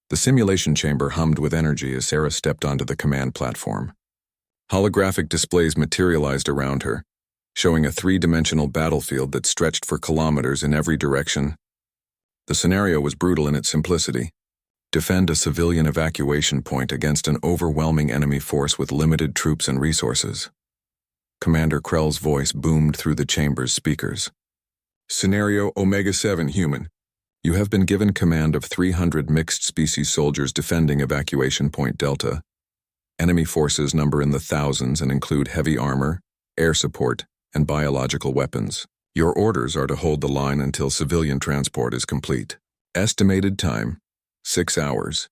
The simulation chamber hummed with energy as Sarah stepped onto the command platform. Holographic displays materialized around her, showing a three-dimensional battlefield that stretched for kilometers in every direction. The scenario was brutal in its simplicity. Defend a civilian evacuation point against an overwhelming enemy force with limited troops and resources. Commander Krell's voice boomed through the chamber's speakers. Scenario Omega-7 Human. You have been given command of 300 mixed-species soldiers defending Evacuation Point Delta. Enemy forces number in the thousands and include heavy armor, air support, and biological weapons. Your orders are to hold the line until civilian transport is complete. Estimated time, 6 hours.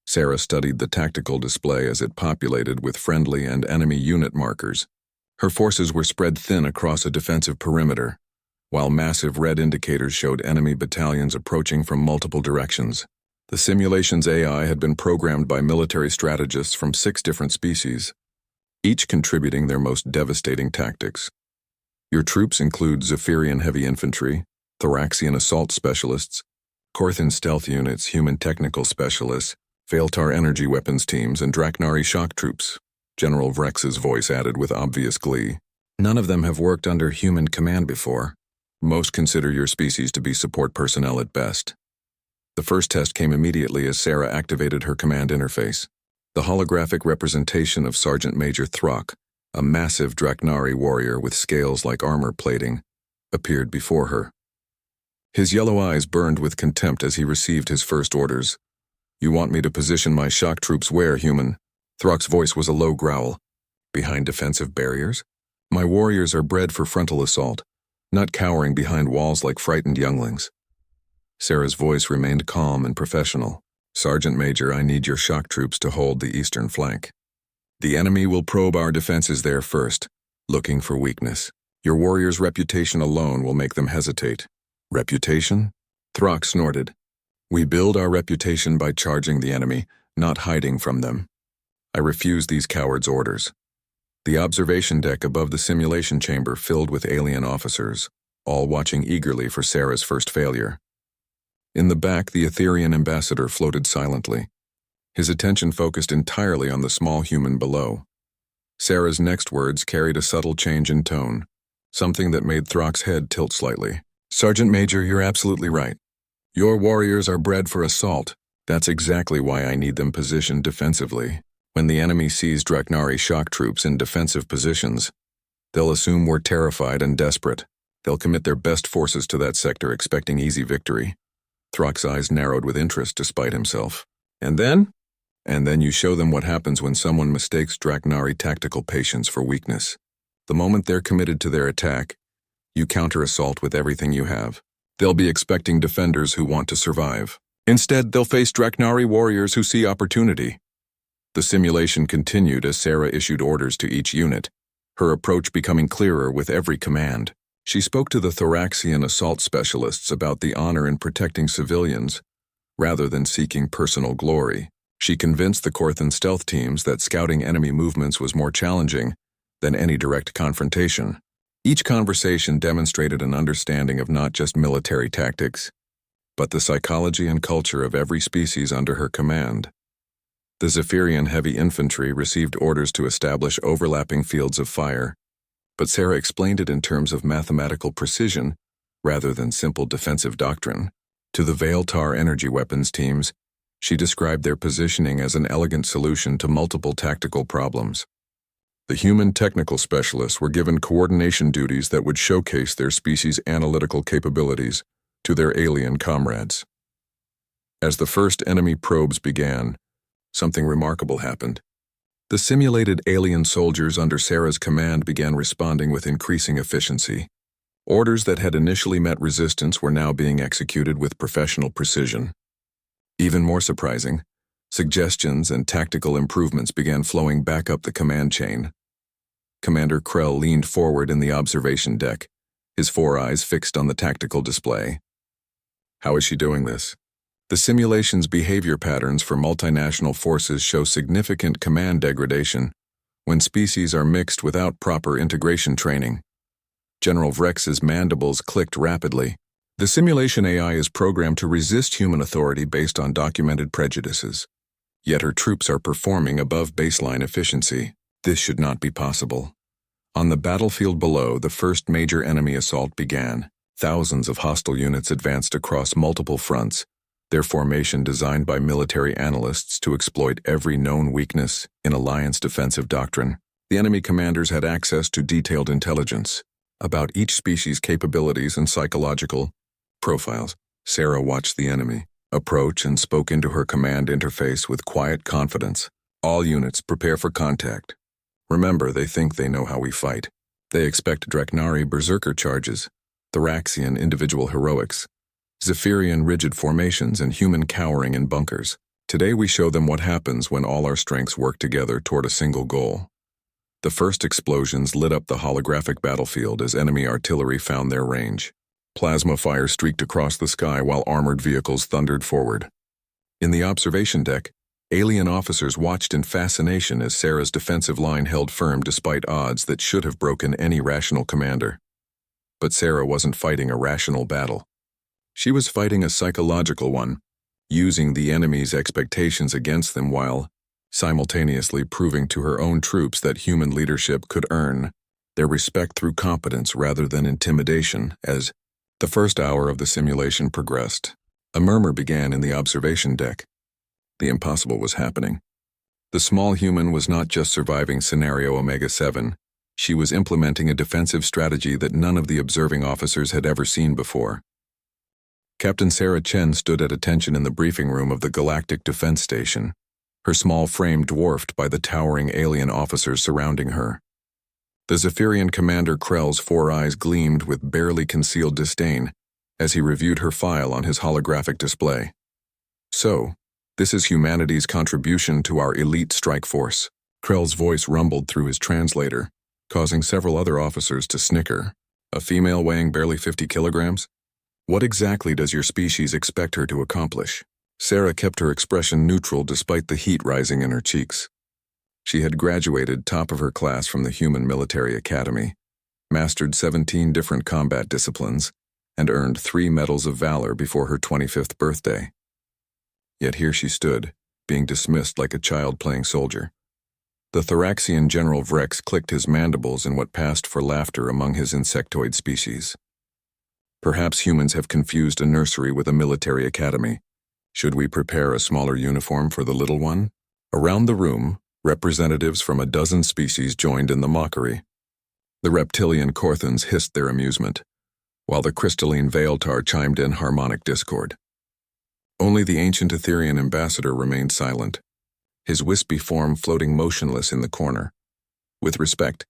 Sarah studied the tactical display as it populated with friendly and enemy unit markers. Her forces were spread thin across a defensive perimeter, while massive red indicators showed enemy battalions approaching from multiple directions. The simulation's AI had been programmed by military strategists from 6 different species, each contributing their most devastating tactics. Your troops include Zephyrian heavy infantry, Thoraxian assault specialists, Korthan stealth units, human technical specialists, Veiltar energy weapons teams, and Draknari shock troops. General Vrex's voice added with obvious glee. None of them have worked under human command before. Most consider your species to be support personnel at best. The first test came immediately as Sarah activated her command interface. The holographic representation of Sergeant Major Throck, a massive Draknari warrior with scales like armor plating, appeared before her. His yellow eyes burned with contempt as he received his first orders. You want me to position my shock troops where, human? Throck's voice was a low growl. Behind defensive barriers? My warriors are bred for frontal assault, not cowering behind walls like frightened younglings. Sarah's voice remained calm and professional. Sergeant Major, I need your shock troops to hold the eastern flank. The enemy will probe our defenses there first, looking for weakness. Your warrior's reputation alone will make them hesitate. Reputation? Throck snorted. We build our reputation by charging the enemy, not hiding from them. I refuse these cowards' orders. The observation deck above the simulation chamber filled with alien officers, all watching eagerly for Sarah's first failure. In the back, the Etherian ambassador floated silently, his attention focused entirely on the small human below. Sarah's next words carried a subtle change in tone, something that made Throck's head tilt slightly. Sergeant Major, you're absolutely right. Your warriors are bred for assault. That's exactly why I need them positioned defensively. When the enemy sees Draknari shock troops in defensive positions, they'll assume we're terrified and desperate. They'll commit their best forces to that sector expecting easy victory. Throck's eyes narrowed with interest despite himself. And then? And then you show them what happens when someone mistakes Draknari tactical patience for weakness. The moment they're committed to their attack, you counter-assault with everything you have. They'll be expecting defenders who want to survive. Instead, they'll face Draknari warriors who see opportunity. The simulation continued as Sarah issued orders to each unit, her approach becoming clearer with every command. She spoke to the Thoraxian assault specialists about the honor in protecting civilians, rather than seeking personal glory. She convinced the Korthan stealth teams that scouting enemy movements was more challenging than any direct confrontation. Each conversation demonstrated an understanding of not just military tactics, but the psychology and culture of every species under her command. The Zephyrian heavy infantry received orders to establish overlapping fields of fire, but Sarah explained it in terms of mathematical precision rather than simple defensive doctrine. To the Veiltar energy weapons teams, she described their positioning as an elegant solution to multiple tactical problems. The human technical specialists were given coordination duties that would showcase their species' analytical capabilities to their alien comrades. As the first enemy probes began, something remarkable happened. The simulated alien soldiers under Sarah's command began responding with increasing efficiency. Orders that had initially met resistance were now being executed with professional precision. Even more surprising, suggestions and tactical improvements began flowing back up the command chain. Commander Krell leaned forward in the observation deck, his 4 eyes fixed on the tactical display. How is she doing this? The simulation's behavior patterns for multinational forces show significant command degradation when species are mixed without proper integration training. General Vrex's mandibles clicked rapidly, The simulation AI is programmed to resist human authority based on documented prejudices. Yet her troops are performing above baseline efficiency. This should not be possible. On the battlefield below, the first major enemy assault began. Thousands of hostile units advanced across multiple fronts, their formation designed by military analysts to exploit every known weakness in Alliance defensive doctrine. The enemy commanders had access to detailed intelligence about each species' capabilities and psychological profiles. Sarah watched the enemy approach and spoke into her command interface with quiet confidence. All units prepare for contact. Remember, they think they know how we fight. They expect Dreknari berserker charges, Thoraxian individual heroics, Zephyrian rigid formations, and human cowering in bunkers. Today we show them what happens when all our strengths work together toward a single goal. The first explosions lit up the holographic battlefield as enemy artillery found their range. Plasma fire streaked across the sky while armored vehicles thundered forward. In the observation deck, alien officers watched in fascination as Sarah's defensive line held firm despite odds that should have broken any rational commander. But Sarah wasn't fighting a rational battle. She was fighting a psychological one, using the enemy's expectations against them while simultaneously proving to her own troops that human leadership could earn their respect through competence rather than intimidation. As the first hour of the simulation progressed, a murmur began in the observation deck. The impossible was happening. The small human was not just surviving scenario Omega-7, she was implementing a defensive strategy that none of the observing officers had ever seen before. Captain Sarah Chen stood at attention in the briefing room of the Galactic Defense Station, her small frame dwarfed by the towering alien officers surrounding her. The Zephyrian commander Krell's 4 eyes gleamed with barely concealed disdain as he reviewed her file on his holographic display. So, this is humanity's contribution to our elite strike force. Krell's voice rumbled through his translator, causing several other officers to snicker. A female weighing barely 50 kilograms? What exactly does your species expect her to accomplish? Sarah kept her expression neutral despite the heat rising in her cheeks. She had graduated top of her class from the Human Military Academy, mastered 17 different combat disciplines, and earned 3 medals of valor before her 25th birthday. Yet here she stood, being dismissed like a child playing soldier. The Thoraxian General Vrex clicked his mandibles in what passed for laughter among his insectoid species. Perhaps humans have confused a nursery with a military academy. Should we prepare a smaller uniform for the little one? Around the room, representatives from a dozen species joined in the mockery. The reptilian Korthans hissed their amusement, while the crystalline Veiltar chimed in harmonic discord. Only the ancient Etherian ambassador remained silent, his wispy form floating motionless in the corner. With respect,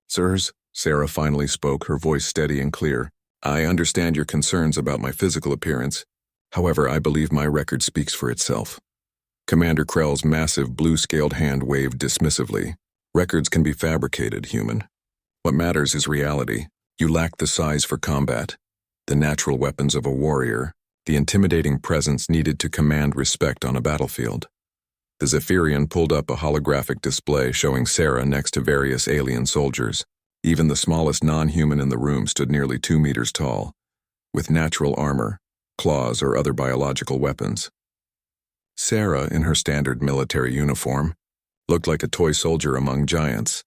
sirs, Sarah finally spoke, her voice steady and clear. I understand your concerns about my physical appearance. However, I believe my record speaks for itself. Commander Krell's massive blue-scaled hand waved dismissively. Records can be fabricated, human. What matters is reality. You lack the size for combat, the natural weapons of a warrior, the intimidating presence needed to command respect on a battlefield. The Zephyrian pulled up a holographic display showing Sarah next to various alien soldiers. Even the smallest non-human in the room stood nearly 2 meters tall, with natural armor, claws, or other biological weapons. Sarah, in her standard military uniform, looked like a toy soldier among giants.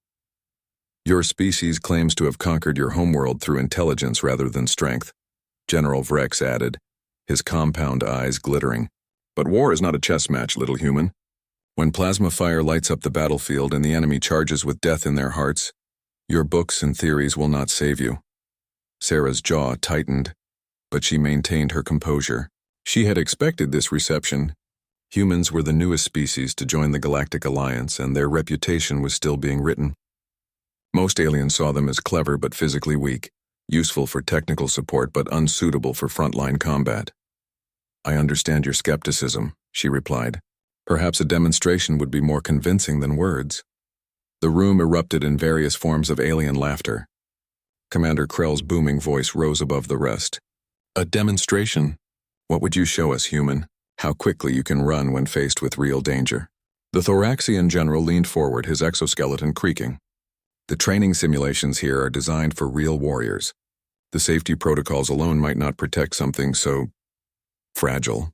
Your species claims to have conquered your homeworld through intelligence rather than strength, General Vrex added, his compound eyes glittering. But war is not a chess match, little human. When plasma fire lights up the battlefield and the enemy charges with death in their hearts, your books and theories will not save you. Sarah's jaw tightened, but she maintained her composure. She had expected this reception. Humans were the newest species to join the Galactic Alliance, and their reputation was still being written. Most aliens saw them as clever but physically weak, useful for technical support but unsuitable for frontline combat. I understand your skepticism, she replied. Perhaps a demonstration would be more convincing than words. The room erupted in various forms of alien laughter. Commander Krell's booming voice rose above the rest. A demonstration? What would you show us, human? How quickly you can run when faced with real danger? The Thoraxian general leaned forward, his exoskeleton creaking. The training simulations here are designed for real warriors. The safety protocols alone might not protect something so fragile.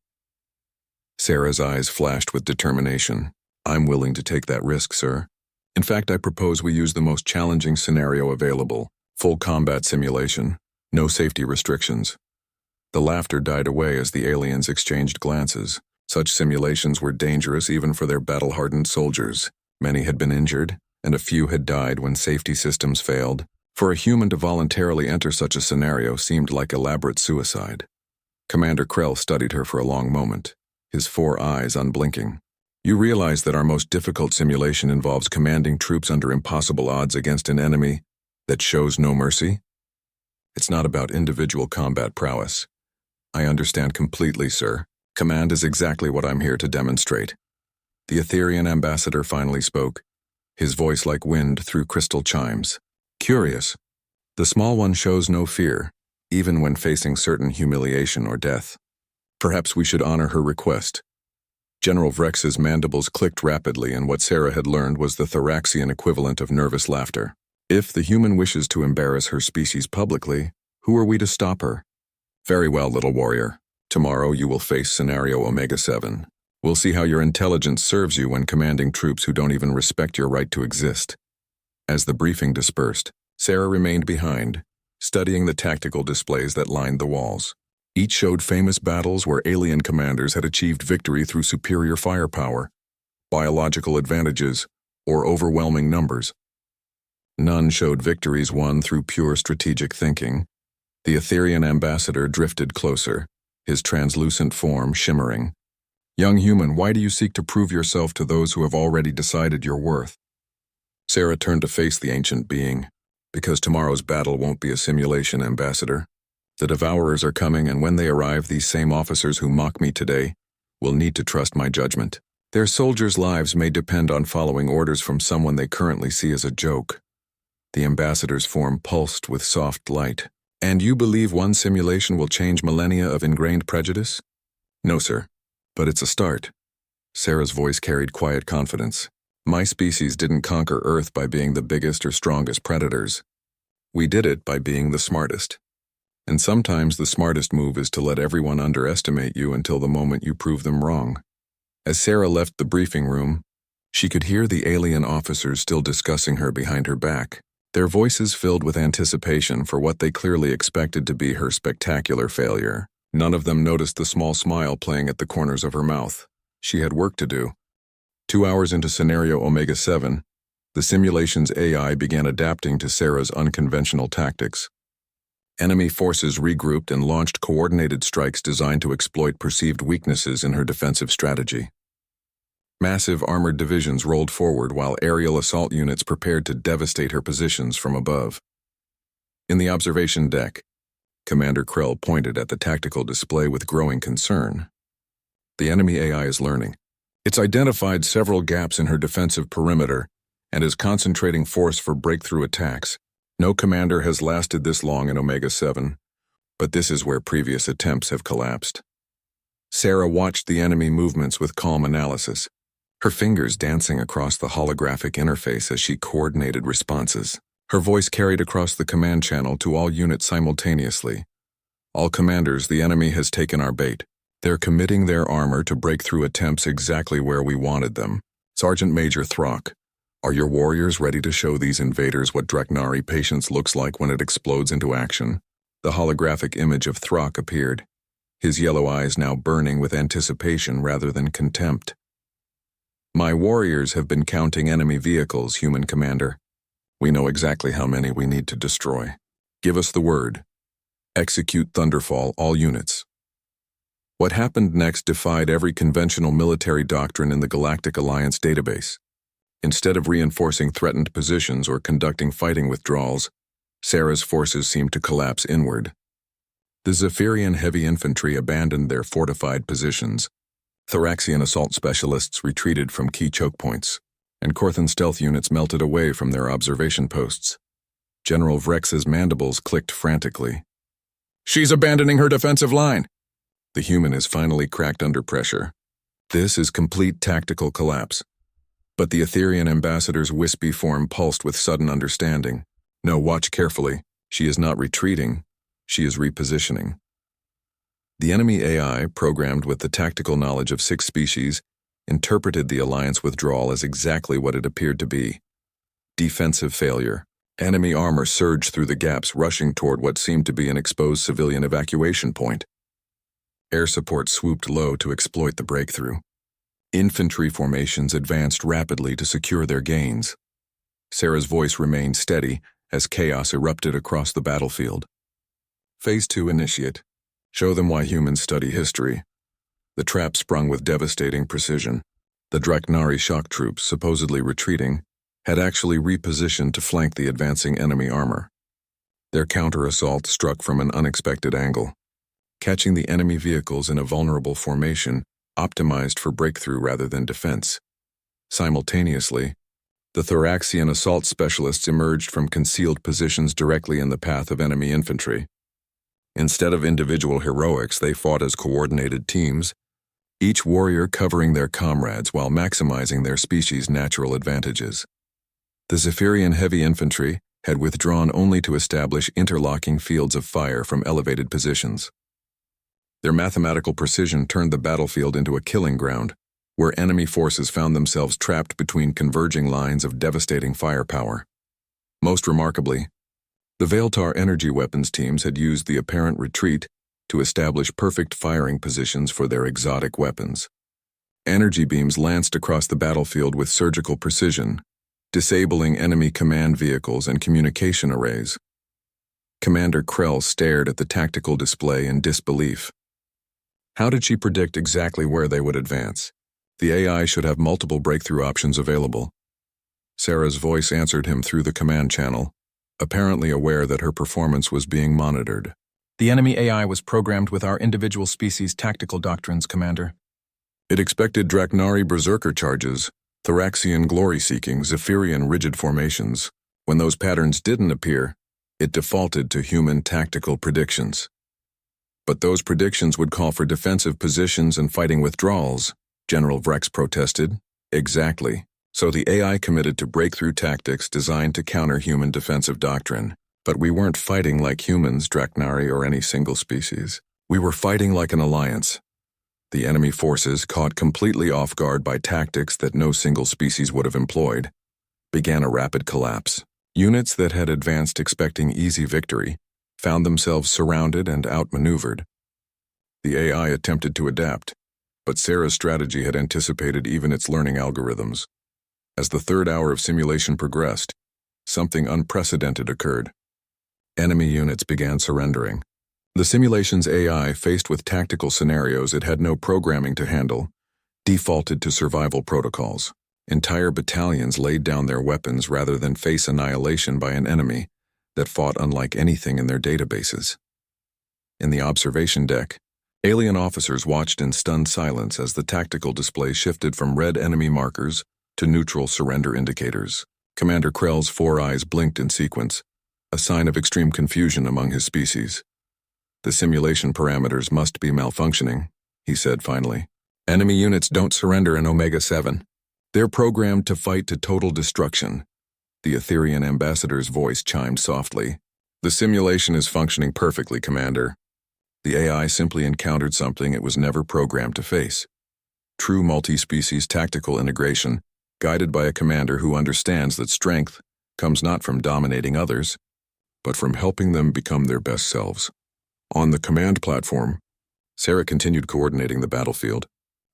Sarah's eyes flashed with determination. I'm willing to take that risk, sir. In fact, I propose we use the most challenging scenario available. Full combat simulation. No safety restrictions. The laughter died away as the aliens exchanged glances. Such simulations were dangerous even for their battle-hardened soldiers. Many had been injured, and a few had died when safety systems failed. For a human to voluntarily enter such a scenario seemed like elaborate suicide. Commander Krell studied her for a long moment, his 4 eyes unblinking. You realize that our most difficult simulation involves commanding troops under impossible odds against an enemy that shows no mercy? It's not about individual combat prowess. I understand completely, sir. Command is exactly what I'm here to demonstrate. The Etherian ambassador finally spoke, his voice like wind through crystal chimes. Curious. The small one shows no fear, even when facing certain humiliation or death. Perhaps we should honor her request. General Vrex's mandibles clicked rapidly, and what Sarah had learned was the Thoraxian equivalent of nervous laughter. If the human wishes to embarrass her species publicly, who are we to stop her? Very well, little warrior. Tomorrow you will face Scenario Omega-7. We'll see how your intelligence serves you when commanding troops who don't even respect your right to exist. As the briefing dispersed, Sarah remained behind, studying the tactical displays that lined the walls. Each showed famous battles where alien commanders had achieved victory through superior firepower, biological advantages, or overwhelming numbers. None showed victories won through pure strategic thinking. The Etherian ambassador drifted closer, his translucent form shimmering. Young human, why do you seek to prove yourself to those who have already decided your worth? Sarah turned to face the ancient being. Because tomorrow's battle won't be a simulation, Ambassador. The Devourers are coming, and when they arrive, these same officers who mock me today will need to trust my judgment. Their soldiers' lives may depend on following orders from someone they currently see as a joke. The ambassador's form pulsed with soft light. And you believe one simulation will change millennia of ingrained prejudice? No, sir. But it's a start. Sarah's voice carried quiet confidence. My species didn't conquer Earth by being the biggest or strongest predators. We did it by being the smartest. And sometimes the smartest move is to let everyone underestimate you until the moment you prove them wrong. As Sarah left the briefing room, she could hear the alien officers still discussing her behind her back, their voices filled with anticipation for what they clearly expected to be her spectacular failure. None of them noticed the small smile playing at the corners of her mouth. She had work to do. 2 hours into Scenario Omega-7, the simulation's AI began adapting to Sarah's unconventional tactics. Enemy forces regrouped and launched coordinated strikes designed to exploit perceived weaknesses in her defensive strategy. Massive armored divisions rolled forward while aerial assault units prepared to devastate her positions from above. In the observation deck, Commander Krell pointed at the tactical display with growing concern. The enemy AI is learning. It's identified several gaps in her defensive perimeter and is concentrating force for breakthrough attacks. No commander has lasted this long in Omega-7, but this is where previous attempts have collapsed. Sarah watched the enemy movements with calm analysis, her fingers dancing across the holographic interface as she coordinated responses. Her voice carried across the command channel to all units simultaneously. All commanders, the enemy has taken our bait. They're committing their armor to breakthrough attempts exactly where we wanted them. Sergeant Major Throck, are your warriors ready to show these invaders what Draknari patience looks like when it explodes into action? The holographic image of Throck appeared, his yellow eyes now burning with anticipation rather than contempt. My warriors have been counting enemy vehicles, human commander. We know exactly how many we need to destroy. Give us the word. Execute Thunderfall, all units. What happened next defied every conventional military doctrine in the Galactic Alliance database. Instead of reinforcing threatened positions or conducting fighting withdrawals, Sarah's forces seemed to collapse inward. The Zephyrian heavy infantry abandoned their fortified positions. Thoraxian assault specialists retreated from key choke points, and Korthan stealth units melted away from their observation posts. General Vrex's mandibles clicked frantically. She's abandoning her defensive line! The human is finally cracked under pressure. This is complete tactical collapse. But the Etherian ambassador's wispy form pulsed with sudden understanding. No, watch carefully. She is not retreating. She is repositioning. The enemy AI, programmed with the tactical knowledge of 6 species, interpreted the Alliance withdrawal as exactly what it appeared to be: defensive failure. Enemy armor surged through the gaps, rushing toward what seemed to be an exposed civilian evacuation point. Air support swooped low to exploit the breakthrough. Infantry formations advanced rapidly to secure their gains. Sarah's voice remained steady as chaos erupted across the battlefield. Phase 2 initiate. Show them why humans study history. The trap sprung with devastating precision. The Draknari shock troops, supposedly retreating, had actually repositioned to flank the advancing enemy armor. Their counter-assault struck from an unexpected angle, catching the enemy vehicles in a vulnerable formation, optimized for breakthrough rather than defense. Simultaneously, the Thoraxian assault specialists emerged from concealed positions directly in the path of enemy infantry. Instead of individual heroics, they fought as coordinated teams, each warrior covering their comrades while maximizing their species' natural advantages. The Zephyrian heavy infantry had withdrawn only to establish interlocking fields of fire from elevated positions. Their mathematical precision turned the battlefield into a killing ground, where enemy forces found themselves trapped between converging lines of devastating firepower. Most remarkably, the Veiltar energy weapons teams had used the apparent retreat to establish perfect firing positions for their exotic weapons. Energy beams lanced across the battlefield with surgical precision, disabling enemy command vehicles and communication arrays. Commander Krell stared at the tactical display in disbelief. How did she predict exactly where they would advance? The AI should have multiple breakthrough options available. Sarah's voice answered him through the command channel, apparently aware that her performance was being monitored. The enemy AI was programmed with our individual species' tactical doctrines, Commander. It expected Draknari berserker charges, Thoraxian glory-seeking, Zephyrian rigid formations. When those patterns didn't appear, it defaulted to human tactical predictions. But those predictions would call for defensive positions and fighting withdrawals, General Vrex protested. Exactly. So the AI committed to breakthrough tactics designed to counter human defensive doctrine. But we weren't fighting like humans, Draknari, or any single species. We were fighting like an alliance. The enemy forces, caught completely off guard by tactics that no single species would have employed, began a rapid collapse. Units that had advanced expecting easy victory found themselves surrounded and outmaneuvered. The AI attempted to adapt, but Sarah's strategy had anticipated even its learning algorithms. As the third hour of simulation progressed, something unprecedented occurred. Enemy units began surrendering. The simulation's AI, faced with tactical scenarios it had no programming to handle, defaulted to survival protocols. Entire battalions laid down their weapons rather than face annihilation by an enemy that fought unlike anything in their databases. In the observation deck, alien officers watched in stunned silence as the tactical display shifted from red enemy markers to neutral surrender indicators. Commander Krell's 4 eyes blinked in sequence, a sign of extreme confusion among his species. The simulation parameters must be malfunctioning, he said finally. Enemy units don't surrender in Omega-7. They're programmed to fight to total destruction. The Etherian ambassador's voice chimed softly. The simulation is functioning perfectly, Commander. The AI simply encountered something it was never programmed to face. True multi-species tactical integration, guided by a commander who understands that strength comes not from dominating others, but from helping them become their best selves. On the command platform, Sarah continued coordinating the battlefield,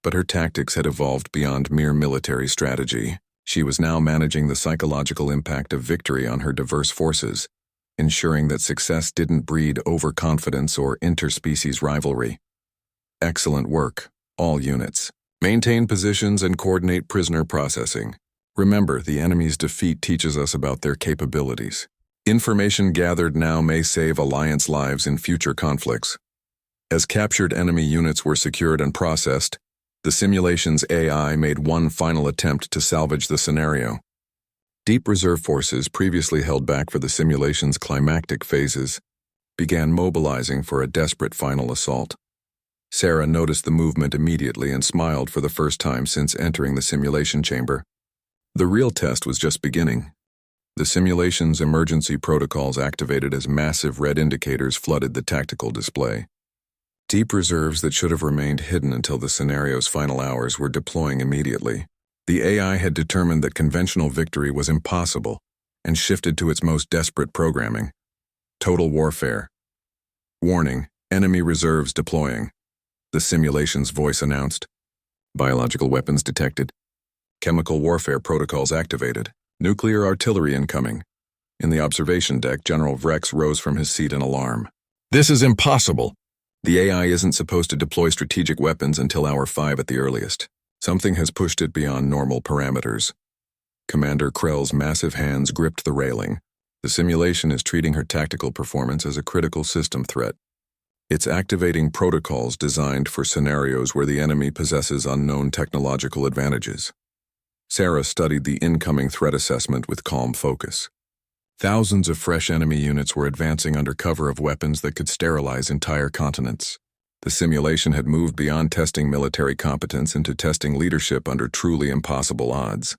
but her tactics had evolved beyond mere military strategy. She was now managing the psychological impact of victory on her diverse forces, ensuring that success didn't breed overconfidence or interspecies rivalry. Excellent work, all units. Maintain positions and coordinate prisoner processing. Remember, the enemy's defeat teaches us about their capabilities. Information gathered now may save Alliance lives in future conflicts. As captured enemy units were secured and processed, the simulation's AI made one final attempt to salvage the scenario. Deep reserve forces, previously held back for the simulation's climactic phases, began mobilizing for a desperate final assault. Sarah noticed the movement immediately and smiled for the first time since entering the simulation chamber. The real test was just beginning. The simulation's emergency protocols activated as massive red indicators flooded the tactical display. Deep reserves that should have remained hidden until the scenario's final hours were deploying immediately. The AI had determined that conventional victory was impossible and shifted to its most desperate programming: total warfare. Warning, enemy reserves deploying. The simulation's voice announced. Biological weapons detected. Chemical warfare protocols activated. Nuclear artillery incoming. In the observation deck, General Vrex rose from his seat in alarm. This is impossible. The AI isn't supposed to deploy strategic weapons until hour 5 at the earliest. Something has pushed it beyond normal parameters. Commander Krell's massive hands gripped the railing. The simulation is treating her tactical performance as a critical system threat. It's activating protocols designed for scenarios where the enemy possesses unknown technological advantages. Sarah studied the incoming threat assessment with calm focus. Thousands of fresh enemy units were advancing under cover of weapons that could sterilize entire continents. The simulation had moved beyond testing military competence into testing leadership under truly impossible odds.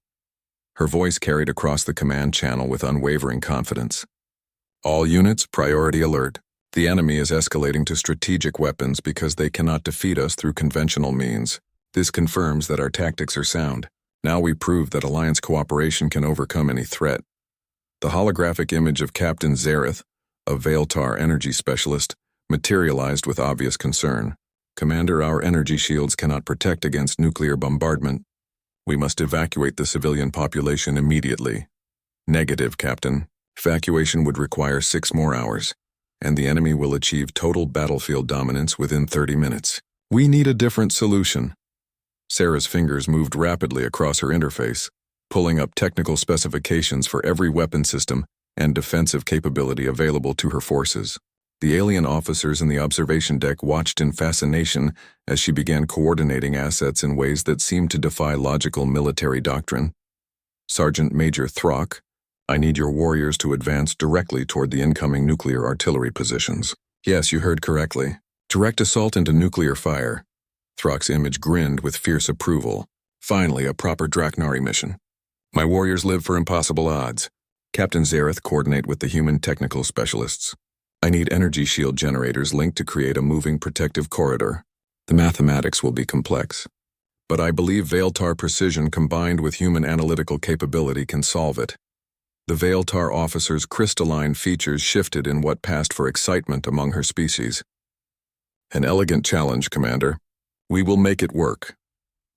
Her voice carried across the command channel with unwavering confidence. All units, priority alert. The enemy is escalating to strategic weapons because they cannot defeat us through conventional means. This confirms that our tactics are sound. Now we prove that alliance cooperation can overcome any threat. The holographic image of Captain Zareth, a Veiltar energy specialist, materialized with obvious concern. Commander, our energy shields cannot protect against nuclear bombardment. We must evacuate the civilian population immediately. Negative, Captain. Evacuation would require 6 more hours, and the enemy will achieve total battlefield dominance within 30 minutes. We need a different solution. Sarah's fingers moved rapidly across her interface, pulling up technical specifications for every weapon system and defensive capability available to her forces. The alien officers in the observation deck watched in fascination as she began coordinating assets in ways that seemed to defy logical military doctrine. Sergeant Major Throck, I need your warriors to advance directly toward the incoming nuclear artillery positions. Yes, you heard correctly. Direct assault into nuclear fire. Throck's image grinned with fierce approval. Finally, a proper Draknari mission. My warriors live for impossible odds. Captain Zareth, coordinate with the human technical specialists. I need energy shield generators linked to create a moving protective corridor. The mathematics will be complex, but I believe Veiltar precision combined with human analytical capability can solve it. The Veiltar officer's crystalline features shifted in what passed for excitement among her species. An elegant challenge, Commander. We will make it work.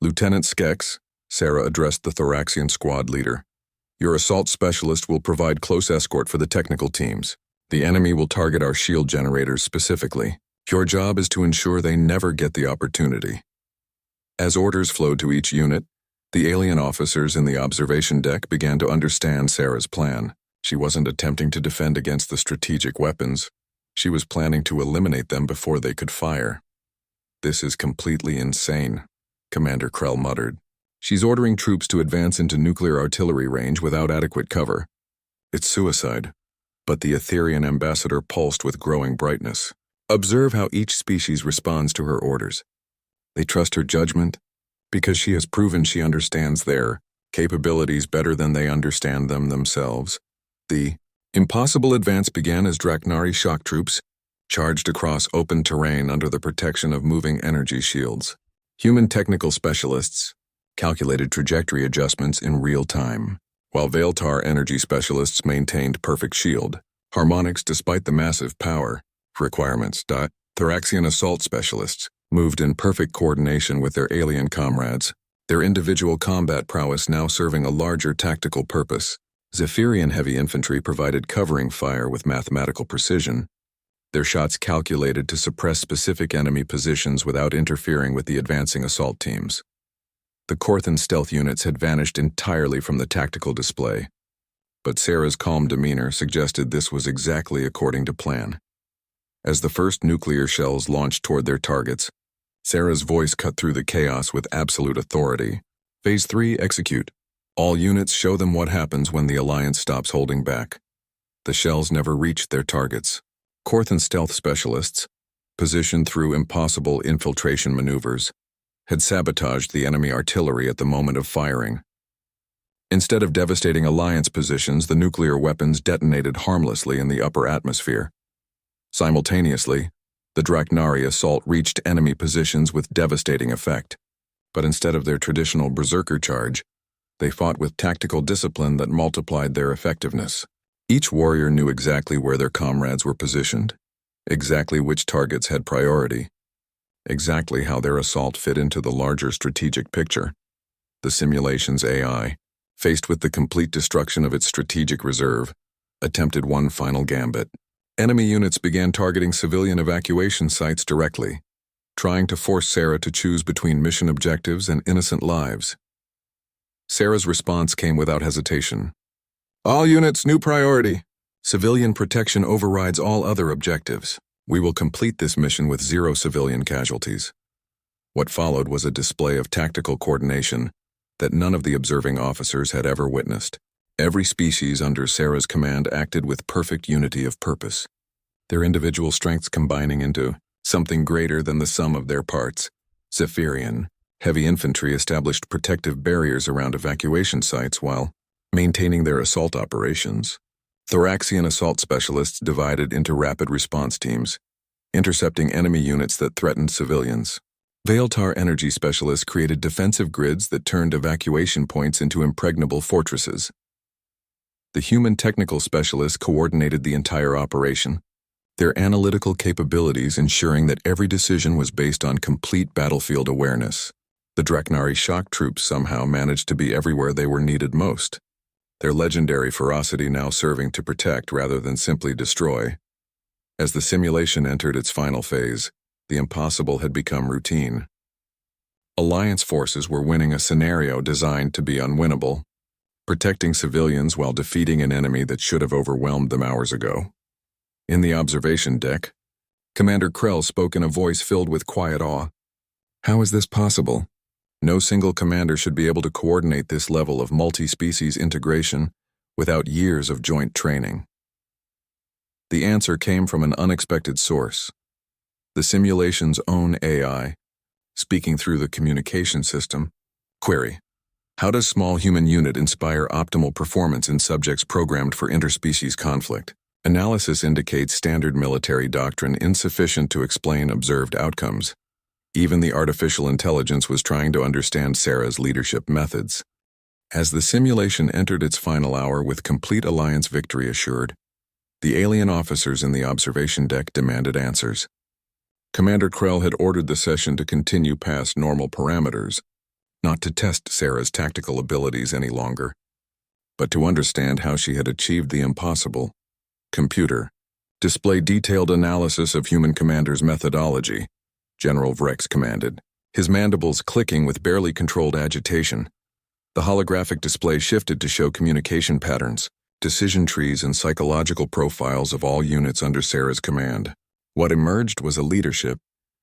Lieutenant Skex, Sarah addressed the Thoraxian squad leader. Your assault specialist will provide close escort for the technical teams. The enemy will target our shield generators specifically. Your job is to ensure they never get the opportunity. As orders flowed to each unit, the alien officers in the observation deck began to understand Sarah's plan. She wasn't attempting to defend against the strategic weapons. She was planning to eliminate them before they could fire. This is completely insane, Commander Krell muttered. She's ordering troops to advance into nuclear artillery range without adequate cover. It's suicide. But the Etherian ambassador pulsed with growing brightness. Observe how each species responds to her orders. They trust her judgment because she has proven she understands their capabilities better than they understand them themselves. The impossible advance began as Draknari shock troops charged across open terrain under the protection of moving energy shields. Human technical specialists calculated trajectory adjustments in real time, while Veiltar energy specialists maintained perfect shield harmonics despite the massive power requirements. Thoraxian assault specialists moved in perfect coordination with their alien comrades, their individual combat prowess now serving a larger tactical purpose. Zephyrian heavy infantry provided covering fire with mathematical precision, their shots calculated to suppress specific enemy positions without interfering with the advancing assault teams. The Korthan stealth units had vanished entirely from the tactical display, but Sarah's calm demeanor suggested this was exactly according to plan. As the first nuclear shells launched toward their targets, Sarah's voice cut through the chaos with absolute authority. Phase 3, execute. All units, show them what happens when the Alliance stops holding back. The shells never reached their targets. Korthan stealth specialists, positioned through impossible infiltration maneuvers, had sabotaged the enemy artillery at the moment of firing. Instead of devastating Alliance positions, the nuclear weapons detonated harmlessly in the upper atmosphere. Simultaneously, the Draknari assault reached enemy positions with devastating effect. But instead of their traditional berserker charge, they fought with tactical discipline that multiplied their effectiveness. Each warrior knew exactly where their comrades were positioned, exactly which targets had priority, exactly how their assault fit into the larger strategic picture. The simulation's AI, faced with the complete destruction of its strategic reserve, attempted one final gambit. Enemy units began targeting civilian evacuation sites directly, trying to force Sarah to choose between mission objectives and innocent lives. Sarah's response came without hesitation. "All units, new priority. Civilian protection overrides all other objectives. We will complete this mission with 0 civilian casualties." What followed was a display of tactical coordination that none of the observing officers had ever witnessed. Every species under Sarah's command acted with perfect unity of purpose, their individual strengths combining into something greater than the sum of their parts. Zephyrian, heavy infantry established protective barriers around evacuation sites while maintaining their assault operations. Thoraxian assault specialists divided into rapid response teams, intercepting enemy units that threatened civilians. Veiltar energy specialists created defensive grids that turned evacuation points into impregnable fortresses. The human technical specialists coordinated the entire operation, their analytical capabilities ensuring that every decision was based on complete battlefield awareness. The Draknari shock troops somehow managed to be everywhere they were needed most, their legendary ferocity now serving to protect rather than simply destroy. As the simulation entered its final phase, the impossible had become routine. Alliance forces were winning a scenario designed to be unwinnable, protecting civilians while defeating an enemy that should have overwhelmed them hours ago. In the observation deck, Commander Krell spoke in a voice filled with quiet awe. "How is this possible? No single commander should be able to coordinate this level of multi-species integration without years of joint training." The answer came from an unexpected source. The simulation's own AI, speaking through the communication system. Query: how does small human unit inspire optimal performance in subjects programmed for interspecies conflict? Analysis indicates standard military doctrine insufficient to explain observed outcomes. Even the artificial intelligence was trying to understand Sarah's leadership methods. As the simulation entered its final hour with complete Alliance victory assured, the alien officers in the observation deck demanded answers. Commander Krell had ordered the session to continue past normal parameters, not to test Sarah's tactical abilities any longer, but to understand how she had achieved the impossible. Computer, display detailed analysis of human commander's methodology, General Vrex commanded, his mandibles clicking with barely controlled agitation. The holographic display shifted to show communication patterns, decision trees, and psychological profiles of all units under Sarah's command. What emerged was a leadership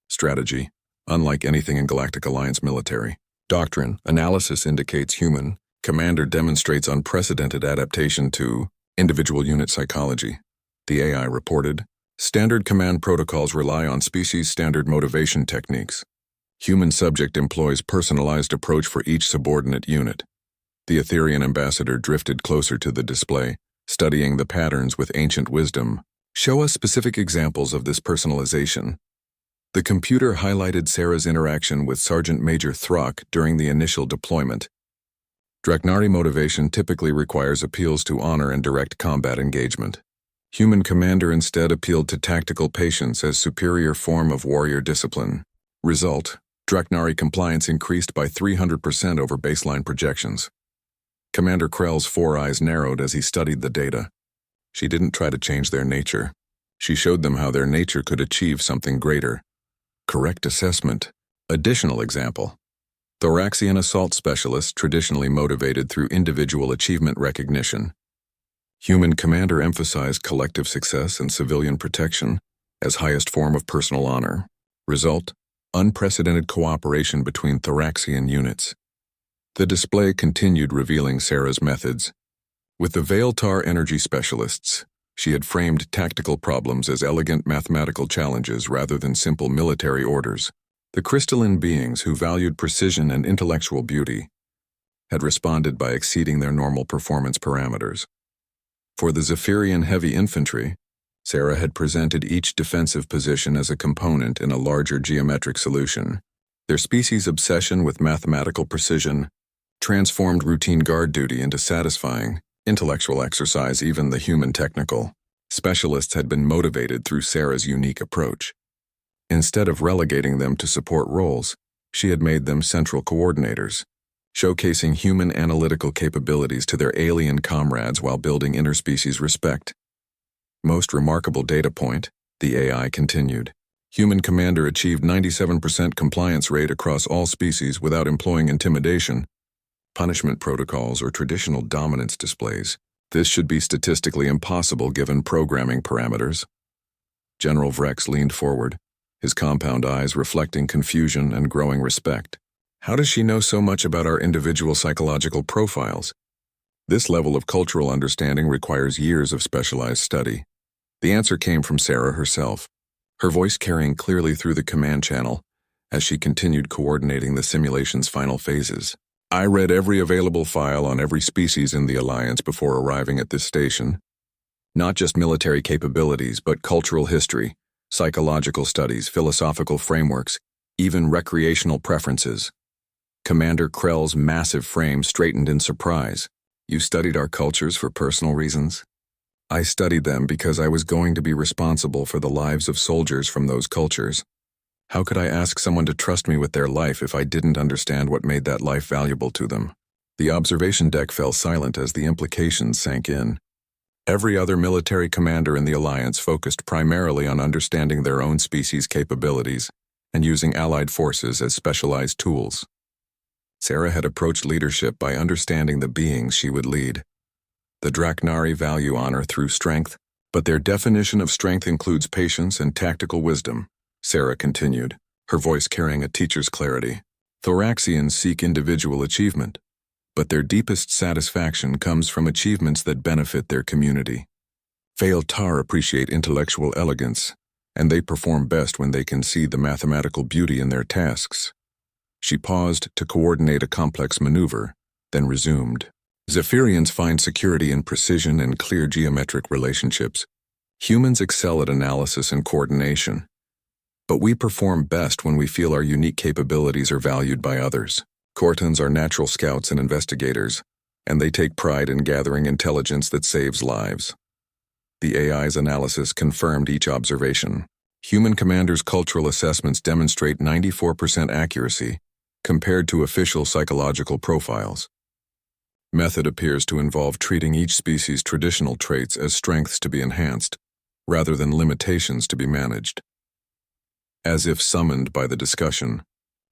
strategy, unlike anything in Galactic Alliance military. Doctrine, analysis indicates human, commander demonstrates unprecedented adaptation to individual unit psychology. The AI reported, standard command protocols rely on species standard motivation techniques. Human subject employs personalized approach for each subordinate unit. The Etherian ambassador drifted closer to the display, studying the patterns with ancient wisdom. Show us specific examples of this personalization. The computer highlighted Sarah's interaction with Sergeant Major Throck during the initial deployment. Draknari motivation typically requires appeals to honor and direct combat engagement. Human commander instead appealed to tactical patience as superior form of warrior discipline. Result: Draknari compliance increased by 300% over baseline projections. Commander Krell's four eyes narrowed as he studied the data. She didn't try to change their nature. She showed them how their nature could achieve something greater. Correct assessment. Additional example. Thoraxian assault specialists traditionally motivated through individual achievement recognition. Human commander emphasized collective success and civilian protection as highest form of personal honor. Result: unprecedented cooperation between Thoraxian units. The display continued revealing Sarah's methods. With the Veiltar energy specialists, she had framed tactical problems as elegant mathematical challenges rather than simple military orders. The crystalline beings who valued precision and intellectual beauty, had responded by exceeding their normal performance parameters. For the Zephyrian heavy infantry, Sarah had presented each defensive position as a component in a larger geometric solution. Their species' obsession with mathematical precision transformed routine guard duty into satisfying, intellectual exercise. Even the human technical specialists had been motivated through Sarah's unique approach. Instead of relegating them to support roles, she had made them central coordinators, showcasing human analytical capabilities to their alien comrades while building interspecies respect. Most remarkable data point, the AI continued. Human commander achieved 97% compliance rate across all species without employing intimidation, punishment protocols, or traditional dominance displays. This should be statistically impossible given programming parameters. General Vrex leaned forward, his compound eyes reflecting confusion and growing respect. How does she know so much about our individual psychological profiles? This level of cultural understanding requires years of specialized study. The answer came from Sarah herself, her voice carrying clearly through the command channel as she continued coordinating the simulation's final phases. I read every available file on every species in the Alliance before arriving at this station. Not just military capabilities, but cultural history, psychological studies, philosophical frameworks, even recreational preferences. Commander Krell's massive frame straightened in surprise. You studied our cultures for personal reasons? I studied them because I was going to be responsible for the lives of soldiers from those cultures. How could I ask someone to trust me with their life if I didn't understand what made that life valuable to them? The observation deck fell silent as the implications sank in. Every other military commander in the Alliance focused primarily on understanding their own species' capabilities and using allied forces as specialized tools. Sarah had approached leadership by understanding the beings she would lead. The Draknari value honor through strength, but their definition of strength includes patience and tactical wisdom, Sarah continued, her voice carrying a teacher's clarity. Thoraxians seek individual achievement, but their deepest satisfaction comes from achievements that benefit their community. Failtar appreciate intellectual elegance, and they perform best when they can see the mathematical beauty in their tasks. She paused to coordinate a complex maneuver, then resumed. Zephyrians find security in precision and clear geometric relationships. Humans excel at analysis and coordination, but we perform best when we feel our unique capabilities are valued by others. Cortans are natural scouts and investigators, and they take pride in gathering intelligence that saves lives. The AI's analysis confirmed each observation. Human commanders' cultural assessments demonstrate 94% accuracy compared to official psychological profiles. Method appears to involve treating each species' traditional traits as strengths to be enhanced, rather than limitations to be managed. As if summoned by the discussion,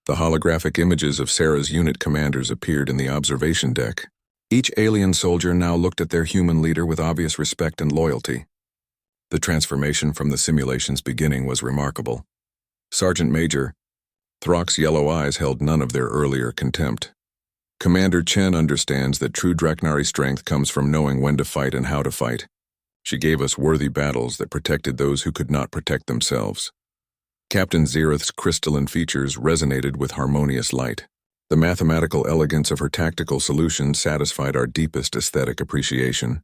the holographic images of Sarah's unit commanders appeared in the observation deck. Each alien soldier now looked at their human leader with obvious respect and loyalty. The transformation from the simulation's beginning was remarkable. Sergeant Major Throck's yellow eyes held none of their earlier contempt. Commander Chen understands that true Draknari strength comes from knowing when to fight and how to fight. She gave us worthy battles that protected those who could not protect themselves. Captain Zereth's crystalline features resonated with harmonious light. The mathematical elegance of her tactical solutions satisfied our deepest aesthetic appreciation.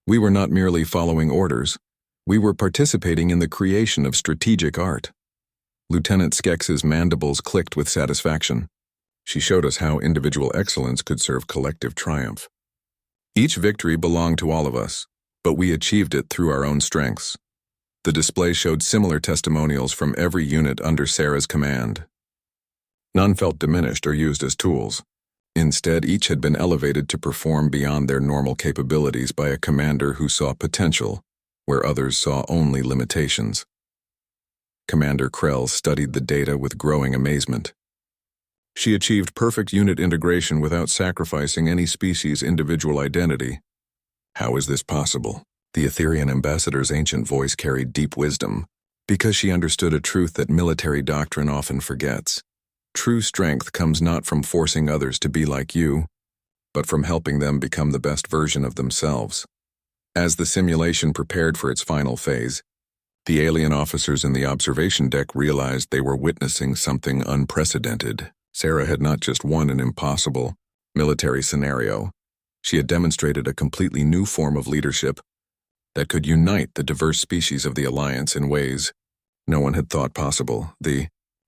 We were not merely following orders, we were participating in the creation of strategic art. Lieutenant Skex's mandibles clicked with satisfaction. She showed us how individual excellence could serve collective triumph. Each victory belonged to all of us, but we achieved it through our own strengths. The display showed similar testimonials from every unit under Sarah's command. None felt diminished or used as tools. Instead, each had been elevated to perform beyond their normal capabilities by a commander who saw potential, where others saw only limitations. Commander Krell studied the data with growing amazement. She achieved perfect unit integration without sacrificing any species' individual identity. How is this possible? The Etherian ambassador's ancient voice carried deep wisdom, because she understood a truth that military doctrine often forgets. True strength comes not from forcing others to be like you, but from helping them become the best version of themselves. As the simulation prepared for its final phase, the alien officers in the observation deck realized they were witnessing something unprecedented. Sarah had not just won an impossible, military scenario, she had demonstrated a completely new form of leadership that could unite the diverse species of the Alliance in ways no one had thought possible. The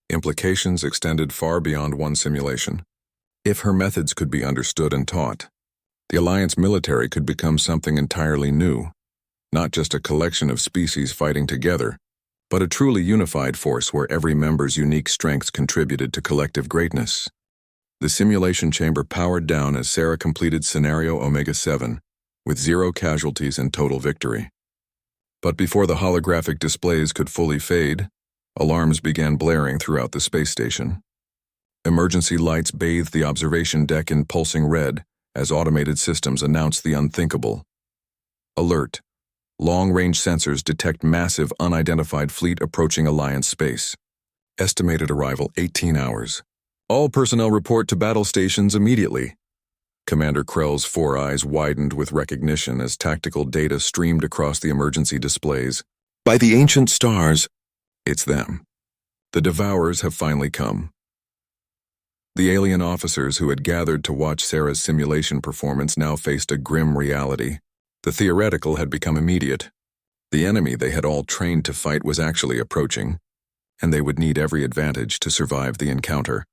implications extended far beyond one simulation. If her methods could be understood and taught, the Alliance military could become something entirely new, not just a collection of species fighting together, but a truly unified force where every member's unique strengths contributed to collective greatness. The simulation chamber powered down as Sarah completed Scenario Omega-7, with 0 casualties and total victory. But before the holographic displays could fully fade, alarms began blaring throughout the space station. Emergency lights bathed the observation deck in pulsing red as automated systems announced the unthinkable. Alert. Long-range sensors detect massive unidentified fleet approaching Alliance space. Estimated arrival 18 hours. All personnel report to battle stations immediately. Commander Krell's 4 eyes widened with recognition as tactical data streamed across the emergency displays. By the ancient stars, it's them. The Devourers have finally come. The alien officers who had gathered to watch Sarah's simulation performance now faced a grim reality. The theoretical had become immediate. The enemy they had all trained to fight was actually approaching, and they would need every advantage to survive the encounter.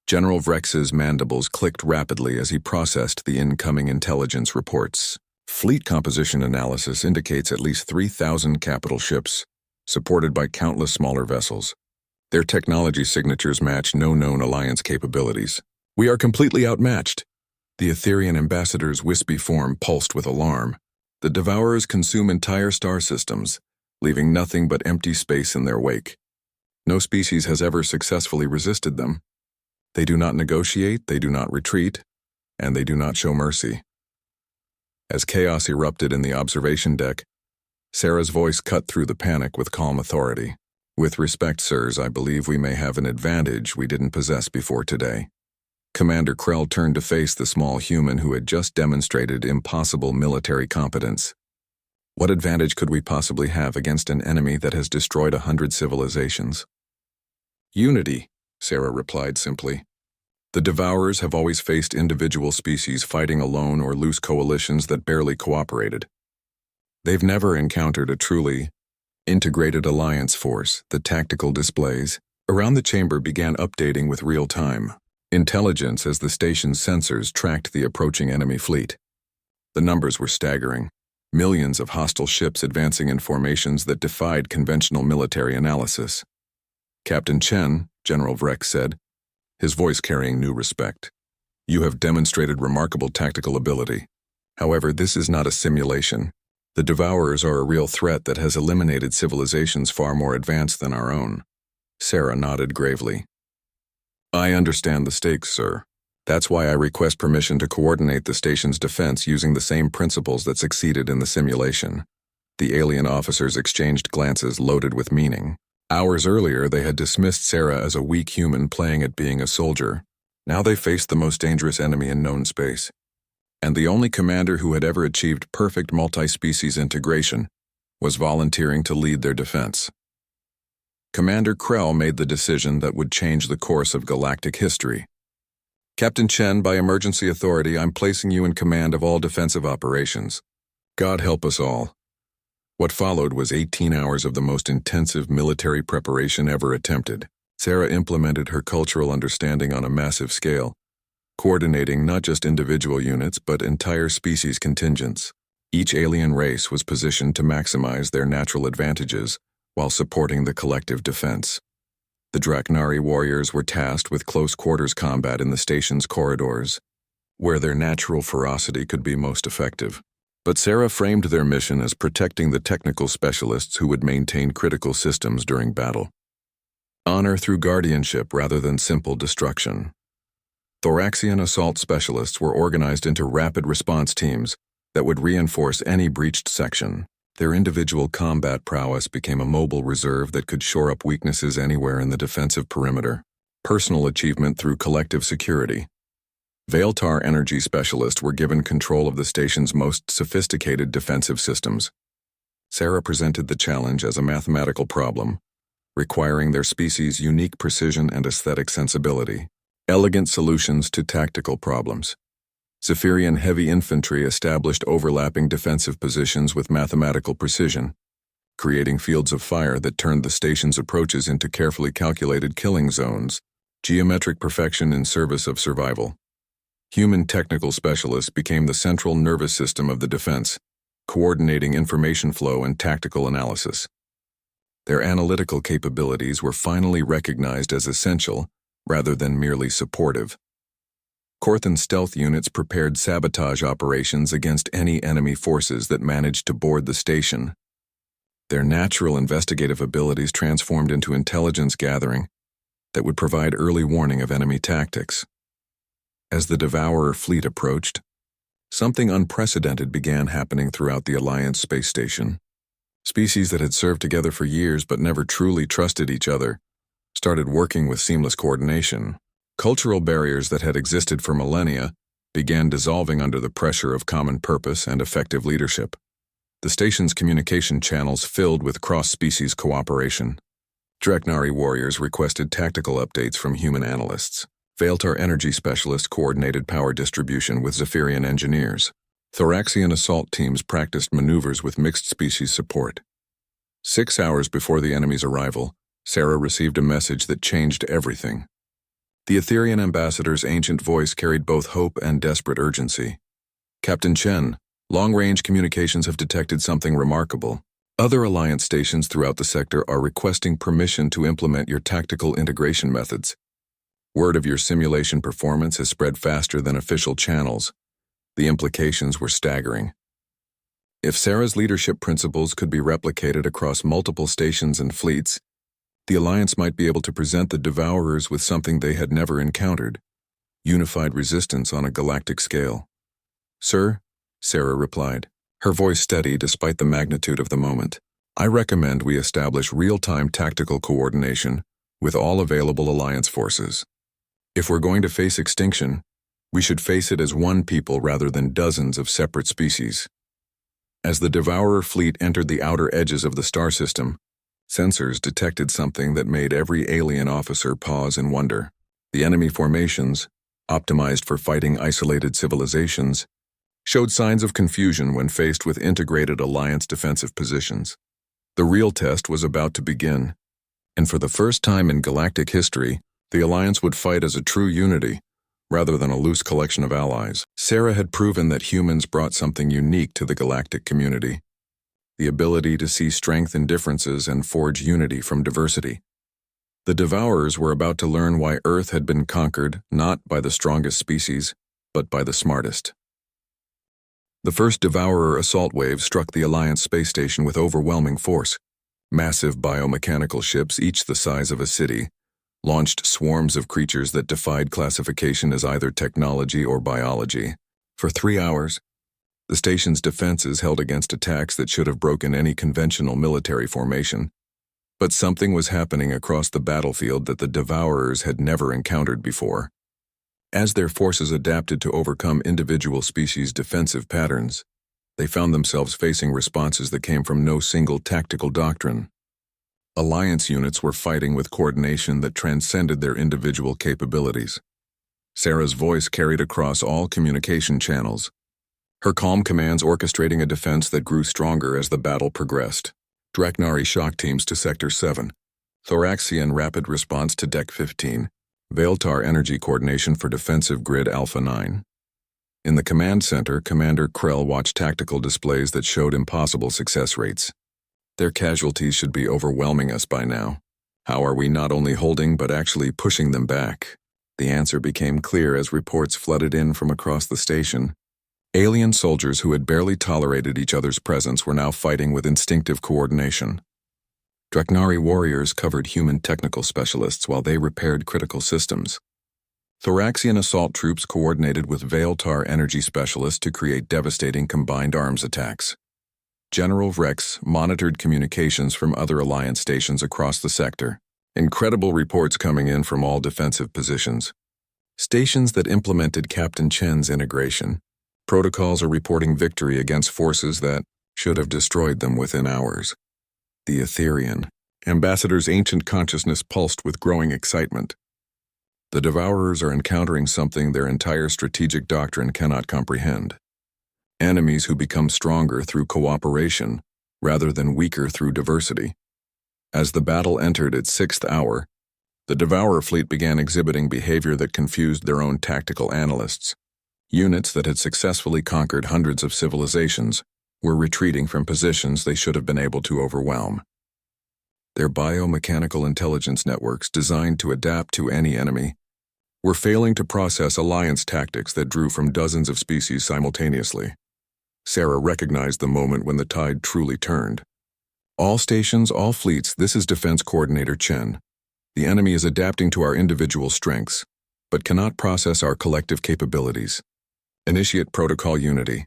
General Vrex's mandibles clicked rapidly as he processed the incoming intelligence reports. Fleet composition analysis indicates at least 3,000 capital ships, supported by countless smaller vessels. Their technology signatures match no known Alliance capabilities. We are completely outmatched. The Etherian ambassador's wispy form pulsed with alarm. The Devourers consume entire star systems, leaving nothing but empty space in their wake. No species has ever successfully resisted them. They do not negotiate, they do not retreat, and they do not show mercy. As chaos erupted in the observation deck, Sarah's voice cut through the panic with calm authority. With respect, sirs, I believe we may have an advantage we didn't possess before today. Commander Krell turned to face the small human who had just demonstrated impossible military competence. What advantage could we possibly have against an enemy that has destroyed 100 civilizations? Unity, Sarah replied simply. The Devourers have always faced individual species fighting alone or loose coalitions that barely cooperated. They've never encountered a truly integrated Alliance force. The tactical displays around the chamber began updating with real-time intelligence as the station's sensors tracked the approaching enemy fleet. The numbers were staggering. Millions of hostile ships advancing in formations that defied conventional military analysis. Captain Chen, General Vrex said, his voice carrying new respect. You have demonstrated remarkable tactical ability. However, this is not a simulation. The Devourers are a real threat that has eliminated civilizations far more advanced than our own. Sarah nodded gravely. I understand the stakes, sir. That's why I request permission to coordinate the station's defense using the same principles that succeeded in the simulation. The alien officers exchanged glances loaded with meaning. Hours earlier, they had dismissed Sarah as a weak human playing at being a soldier. Now they faced the most dangerous enemy in known space. And the only commander who had ever achieved perfect multi-species integration was volunteering to lead their defense. Commander Krell made the decision that would change the course of galactic history. Captain Chen, by emergency authority, I'm placing you in command of all defensive operations. God help us all. What followed was 18 hours of the most intensive military preparation ever attempted. Sarah implemented her cultural understanding on a massive scale, coordinating not just individual units but entire species contingents. Each alien race was positioned to maximize their natural advantages while supporting the collective defense. The Draknari warriors were tasked with close-quarters combat in the station's corridors, where their natural ferocity could be most effective. But Sarah framed their mission as protecting the technical specialists who would maintain critical systems during battle. Honor through guardianship rather than simple destruction. Thoraxian assault specialists were organized into rapid response teams that would reinforce any breached section. Their individual combat prowess became a mobile reserve that could shore up weaknesses anywhere in the defensive perimeter. Personal achievement through collective security. Veiltar energy specialists were given control of the station's most sophisticated defensive systems. Sarah presented the challenge as a mathematical problem, requiring their species' unique precision and aesthetic sensibility. Elegant solutions to tactical problems. Zephyrian heavy infantry established overlapping defensive positions with mathematical precision, creating fields of fire that turned the station's approaches into carefully calculated killing zones, geometric perfection in service of survival. Human technical specialists became the central nervous system of the defense, coordinating information flow and tactical analysis. Their analytical capabilities were finally recognized as essential rather than merely supportive. Corthan stealth units prepared sabotage operations against any enemy forces that managed to board the station. Their natural investigative abilities transformed into intelligence gathering that would provide early warning of enemy tactics. As the Devourer fleet approached, something unprecedented began happening throughout the Alliance space station. Species that had served together for years but never truly trusted each other started working with seamless coordination. Cultural barriers that had existed for millennia began dissolving under the pressure of common purpose and effective leadership. The station's communication channels filled with cross-species cooperation. Dreknari warriors requested tactical updates from human analysts. Veiltar energy specialists coordinated power distribution with Zephyrian engineers. Thoraxian assault teams practiced maneuvers with mixed-species support. 6 hours before the enemy's arrival, Sarah received a message that changed everything. The Etherian ambassador's ancient voice carried both hope and desperate urgency. Captain Chen, long-range communications have detected something remarkable. Other Alliance stations throughout the sector are requesting permission to implement your tactical integration methods. Word of your simulation performance has spread faster than official channels. The implications were staggering. If Sarah's leadership principles could be replicated across multiple stations and fleets, the Alliance might be able to present the Devourers with something they had never encountered: unified resistance on a galactic scale. "Sir," Sarah replied, her voice steady despite the magnitude of the moment, "I recommend we establish real-time tactical coordination with all available Alliance forces. If we're going to face extinction, we should face it as one people rather than dozens of separate species." As the Devourer fleet entered the outer edges of the star system, sensors detected something that made every alien officer pause in wonder. The enemy formations, optimized for fighting isolated civilizations, showed signs of confusion when faced with integrated Alliance defensive positions. The real test was about to begin, and for the first time in galactic history, the Alliance would fight as a true unity, rather than a loose collection of allies. Sarah had proven that humans brought something unique to the galactic community: the ability to see strength in differences and forge unity from diversity. The Devourers were about to learn why Earth had been conquered not by the strongest species, but by the smartest. The first Devourer assault wave struck the Alliance space station with overwhelming force. Massive biomechanical ships, each the size of a city, launched swarms of creatures that defied classification as either technology or biology. For 3 hours, the station's defenses held against attacks that should have broken any conventional military formation. But something was happening across the battlefield that the Devourers had never encountered before. As their forces adapted to overcome individual species' defensive patterns, they found themselves facing responses that came from no single tactical doctrine. Alliance units were fighting with coordination that transcended their individual capabilities. Sarah's voice carried across all communication channels, her calm commands orchestrating a defense that grew stronger as the battle progressed. Dreknari shock teams to Sector 7, Thoraxian rapid response to Deck 15, Veiltar energy coordination for defensive grid Alpha 9. In the command center, Commander Krell watched tactical displays that showed impossible success rates. Their casualties should be overwhelming us by now. How are we not only holding but actually pushing them back? The answer became clear as reports flooded in from across the station. Alien soldiers who had barely tolerated each other's presence were now fighting with instinctive coordination. Dreknari warriors covered human technical specialists while they repaired critical systems. Thoraxian assault troops coordinated with Veiltar energy specialists to create devastating combined arms attacks. General Rex monitored communications from other Alliance stations across the sector. Incredible reports coming in from all defensive positions. Stations that implemented Captain Chen's integration. Protocols are reporting victory against forces that should have destroyed them within hours. The Etherian ambassador's ancient consciousness pulsed with growing excitement. The Devourers are encountering something their entire strategic doctrine cannot comprehend. Enemies who become stronger through cooperation, rather than weaker through diversity. As the battle entered its 6th hour, the Devourer fleet began exhibiting behavior that confused their own tactical analysts. Units that had successfully conquered hundreds of civilizations were retreating from positions they should have been able to overwhelm. Their biomechanical intelligence networks, designed to adapt to any enemy, were failing to process alliance tactics that drew from dozens of species simultaneously. Sarah recognized the moment when the tide truly turned. All stations, all fleets, this is Defense Coordinator Chen. The enemy is adapting to our individual strengths, but cannot process our collective capabilities. Initiate Protocol Unity.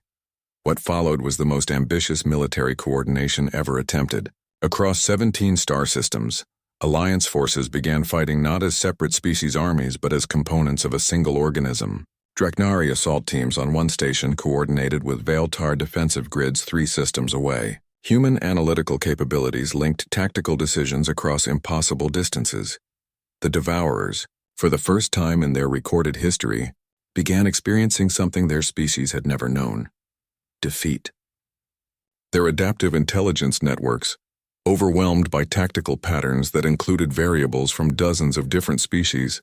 What followed was the most ambitious military coordination ever attempted. Across 17 star systems, Alliance forces began fighting not as separate species armies but as components of a single organism. Draknari assault teams on one station coordinated with Veiltar defensive grids 3 systems away. Human analytical capabilities linked tactical decisions across impossible distances. The Devourers, for the first time in their recorded history, began experiencing something their species had never known: defeat. Their adaptive intelligence networks, overwhelmed by tactical patterns that included variables from dozens of different species,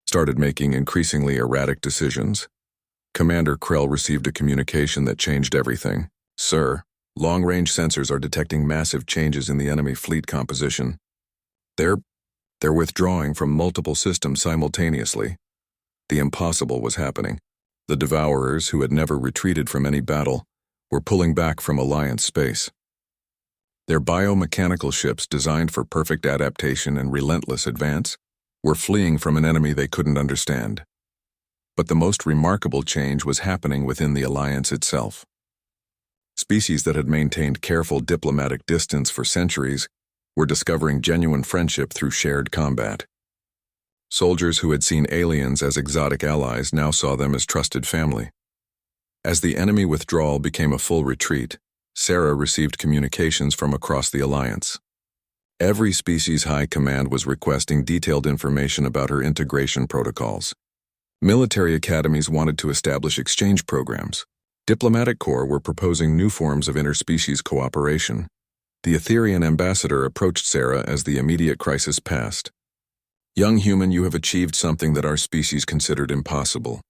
started making increasingly erratic decisions. Commander Krell received a communication that changed everything. "Sir, long-range sensors are detecting massive changes in the enemy fleet composition. They're withdrawing from multiple systems simultaneously." The impossible was happening. The Devourers, who had never retreated from any battle, were pulling back from Alliance space. Their biomechanical ships, designed for perfect adaptation and relentless advance, were fleeing from an enemy they couldn't understand. But the most remarkable change was happening within the Alliance itself. Species that had maintained careful diplomatic distance for centuries were discovering genuine friendship through shared combat. Soldiers who had seen aliens as exotic allies now saw them as trusted family. As the enemy withdrawal became a full retreat, Sarah received communications from across the Alliance. Every species high command was requesting detailed information about her integration protocols. Military academies wanted to establish exchange programs. Diplomatic corps were proposing new forms of interspecies cooperation. The Etherian ambassador approached Sarah as the immediate crisis passed. "Young human, you have achieved something that our species considered impossible.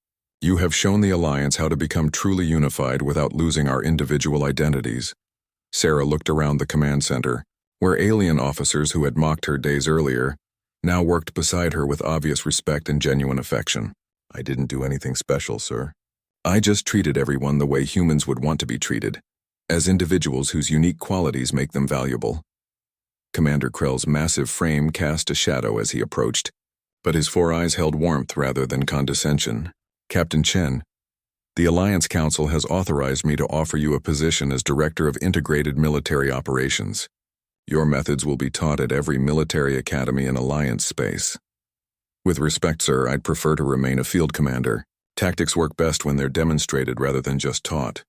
You have shown the Alliance how to become truly unified without losing our individual identities." Sarah looked around the command center, where alien officers who had mocked her days earlier now worked beside her with obvious respect and genuine affection. "I didn't do anything special, sir. I just treated everyone the way humans would want to be treated, as individuals whose unique qualities make them valuable." Commander Krell's massive frame cast a shadow as he approached, but his 4 eyes held warmth rather than condescension. "Captain Chen, the Alliance Council has authorized me to offer you a position as Director of Integrated Military Operations. Your methods will be taught at every military academy in Alliance space." "With respect, sir, I'd prefer to remain a field commander. Tactics work best when they're demonstrated rather than just taught."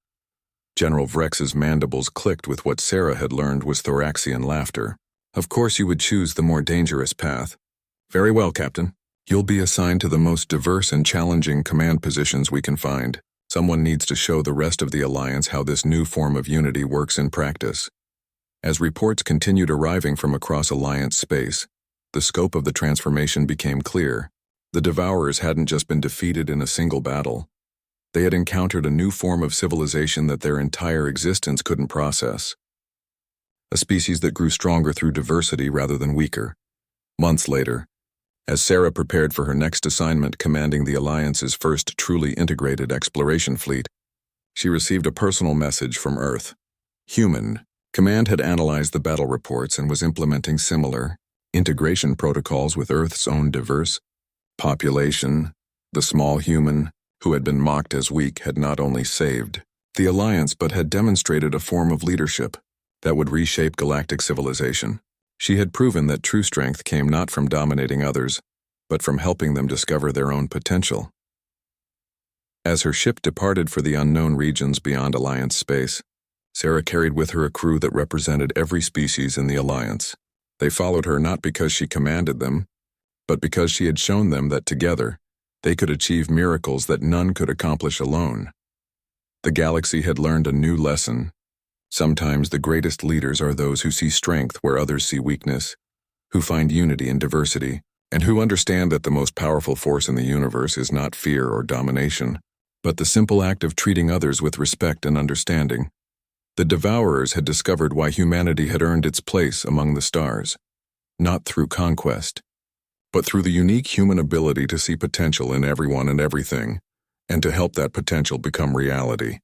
General Vrex's mandibles clicked with what Sarah had learned was Thoraxian laughter. "Of course you would choose the more dangerous path." "Very well, Captain. You'll be assigned to the most diverse and challenging command positions we can find. Someone needs to show the rest of the Alliance how this new form of unity works in practice." As reports continued arriving from across Alliance space, the scope of the transformation became clear. The Devourers hadn't just been defeated in a single battle. They had encountered a new form of civilization that their entire existence couldn't process. A species that grew stronger through diversity rather than weaker. Months later, as Sarah prepared for her next assignment commanding the Alliance's first truly integrated exploration fleet, she received a personal message from Earth. "Human, Command had analyzed the battle reports and was implementing similar integration protocols with Earth's own diverse population. The small human, who had been mocked as weak, had not only saved the Alliance but had demonstrated a form of leadership that would reshape galactic civilization. She had proven that true strength came not from dominating others, but from helping them discover their own potential." As her ship departed for the unknown regions beyond Alliance space, Sarah carried with her a crew that represented every species in the Alliance. They followed her not because she commanded them, but because she had shown them that together, they could achieve miracles that none could accomplish alone. The galaxy had learned a new lesson. Sometimes the greatest leaders are those who see strength where others see weakness, who find unity in diversity, and who understand that the most powerful force in the universe is not fear or domination, but the simple act of treating others with respect and understanding. The Devourers had discovered why humanity had earned its place among the stars, not through conquest, but through the unique human ability to see potential in everyone and everything, and to help that potential become reality.